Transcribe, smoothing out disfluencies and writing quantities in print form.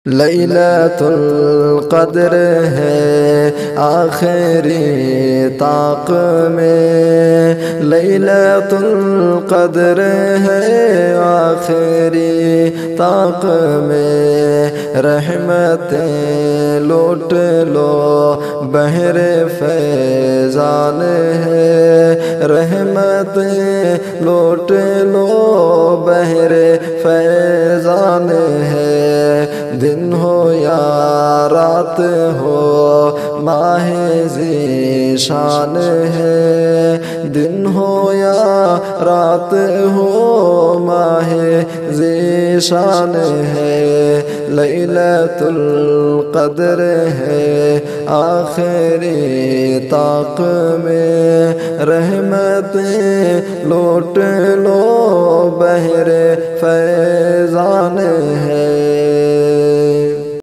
لیلۃ القدر ہے آخری طاق میں، لیلۃ القدر ہے آخری طاق میں، رحمتیں لوٹ لو بحر فیضان ہے، رحمتیں لوٹ لو بحر فیضان ہے، دن ہو یا رات ہو ماہ ذیشان ہے، دن ہو یا رات ہو ماہ ذیشان ہے، لیلۃ القدر ہے آخری طاق میں، رحمتیں لوٹ لو بحر فیضان ہے۔